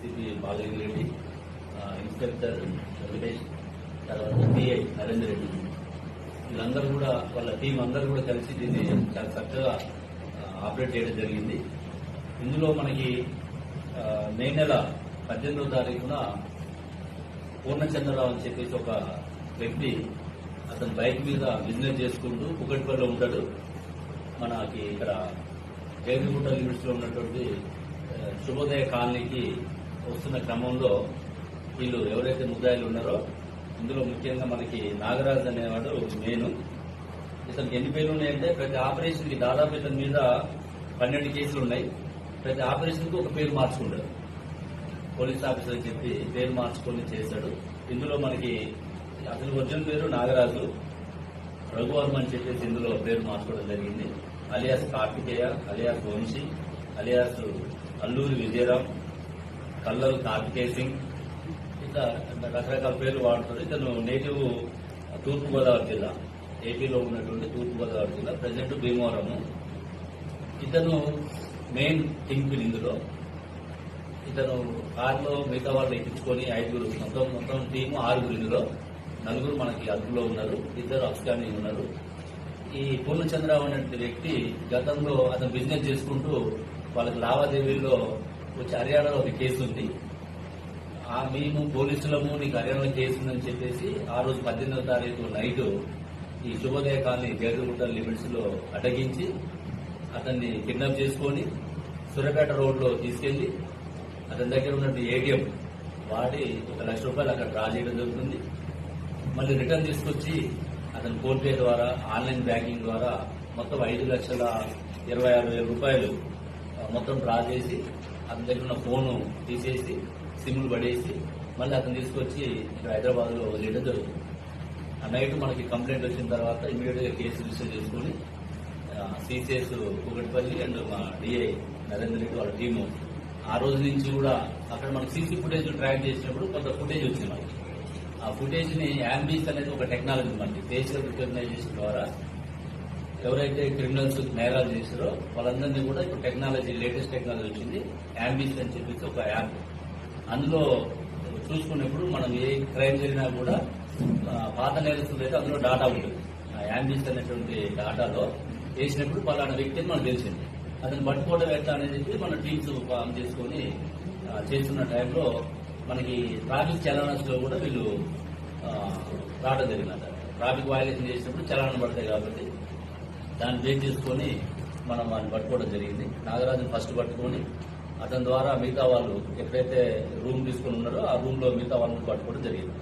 ACP Bala Reddy, inspector Venkatesh, తర్వాత pi Narender Reddy, వీళ్ళందరూ కూడా వాళ్ళ టీం అందరూ కూడా కలిసి దీన్ని చాలా చక్కగా ఆపరేట్ చేయడం జరిగింది. ఇందులో మనకి మే నెల 18వ తారీఖున పూర్ణచంద్రరావు అని చెప్పేసి ఒక వ్యక్తి, అతను బైక్ మీద బిజినెస్ చేసుకుంటూ కుకట్పల్లిలో ఉంటాడు. మనకి ఇక్కడ జైగుంట లిమిట్స్ లో ఉన్నటువంటి శుభోదయ కాలనీకి వస్తున్న క్రమంలో వీళ్ళు ఎవరైతే ముద్దాయిలు ఉన్నారో ఇందులో ముఖ్యంగా మనకి నాగరాజ్ అనేవాడు మెయిన్. ఇతనికి ఎన్ని పేర్లు ఉన్నాయంటే ప్రతి ఆపరేషన్ కి దాదాపు ఇతని మీద 12 కేసులు ఉన్నాయి. ప్రతి ఆపరేషన్ కు ఒక పేరు మార్చుకుంటాడు. పోలీస్ ఆఫీసర్ అని చెప్పి పేరు మార్చుకొని చేశాడు. ఇందులో మనకి అసలు ఒరిజినల్ పేరు నాగరాజు, రఘువర్మ అని చెప్పేసి ఇందులో పేరు మార్చుకోవడం జరిగింది. Alias Karthikeya, alias Vamsi, alias Alluri Vijayaram, కల్లలు కార్తికేయ సింగ్, ఇట్లా రకరకాల పేర్లు వాడుతారు. ఇతను నేటివ్ తూర్పుగోదావరి జిల్లా, ఏపీలో ఉన్నటువంటి తూర్పుగోదావరి జిల్లా, ప్రజెంట్ భీమవరము. ఇతను మెయిన్ థింక్ ఇందులో. ఇతను కారులో మిగతా వాళ్ళు ఎక్కించుకొని 5 మొత్తం టీము 6 ఇందులో 4 మనకి అదుపులో ఉన్నారు, 2 అఫ్ఘానీ ఉన్నారు. ఈ పూర్ణచంద్రరావు అనే వ్యక్తి గతంలో అతను బిజినెస్ చేసుకుంటూ వాళ్ళకి లావాదేవీల్లో వచ్చి హర్యానాలో ఒక కేసు ఉంది. మేము పోలీసులము నీకు హర్యానాలో కేసు ఉందని చెప్పేసి ఆ రోజు 18వ తారీఖు నైట్ ఈ శుభోదయ కాలనీ జైగుంట లిమిట్స్ లో అడ్డగించి అతన్ని కిడ్నాప్ చేసుకొని సూర్యాపేట రోడ్ లో తీసుకెళ్లి అతని దగ్గర ఉన్నటువంటి ఏటీఎం వాడి 1 లక్ష రూపాయలు అక్కడ డ్రా చేయడం జరుగుతుంది. మళ్ళీ రిటర్న్ తీసుకొచ్చి అతను ఫోన్పే ద్వారా, ఆన్లైన్ బ్యాంకింగ్ ద్వారా మొత్తం 5,26,000 రూపాయలు మొత్తం డ్రా చేసి అతని దగ్గర ఉన్న ఫోను తీసేసి సిమ్లు పడేసి మళ్ళీ అతను తీసుకొచ్చి ఇక్కడ హైదరాబాద్ లో వదిలేయడం జరుగుతుంది. ఆ నైట్ మనకి కంప్లైంట్ వచ్చిన తర్వాత ఇమీడియట్ గా కేసు రిజిస్టర్ చేసుకుని సిసిఎస్ కుకట్పల్లి అండ్ మా డిఐ నరేందర్ రెడ్డి వాళ్ళ టీము ఆ రోజు నుంచి కూడా అక్కడ మనకి సీసీ ఫుటేజ్ ట్రాక్ చేసినప్పుడు కొంత ఫుటేజ్ వచ్చింది మనకి. ఆ ఫుటేజ్ ని యాంబీస్ అనేది ఒక టెక్నాలజీ మనకి ఫేషియల్ రికగ్నైజేషన్ ద్వారా ఎవరైతే క్రిమినల్స్ నేరాలు చేశారో వాళ్ళందరినీ కూడా ఇప్పుడు టెక్నాలజీ, లేటెస్ట్ టెక్నాలజీ వచ్చింది. యాంబీస్ అని చెప్పేసి ఒక యాప్. అందులో చూసుకున్నప్పుడు మనం ఏ క్రైమ్ జరిగినా కూడా పాత నేరస్తులు అయితే అందులో డాటా ఉంటుంది. ఆ యాంబీస్ అనేటువంటి డాటాలో వేసినప్పుడు పలానా వ్యక్తిని మనకు తెలిసింది. అతను పట్టుకోవడం ఎట్లా అనేది మన టీమ్స్ ఫామ్ చేసుకుని చేస్తున్న టైంలో మనకి ట్రాఫిక్ చలానాస్ లో కూడా వీళ్ళు రావడం జరిగిందంట. ట్రాఫిక్ వయలేషన్ చేసినప్పుడు చలానం పడతాయి కాబట్టి దాన్ని బేస్ చేసుకుని మనం వాడిని పట్టుకోవడం జరిగింది. నాగరాజుని ఫస్ట్ పట్టుకొని అతని ద్వారా మిగతా వాళ్ళు ఎక్కడైతే రూమ్ తీసుకుని ఉన్నారో ఆ రూమ్ లో మిగతా వాళ్ళని పట్టుకోవడం జరిగింది.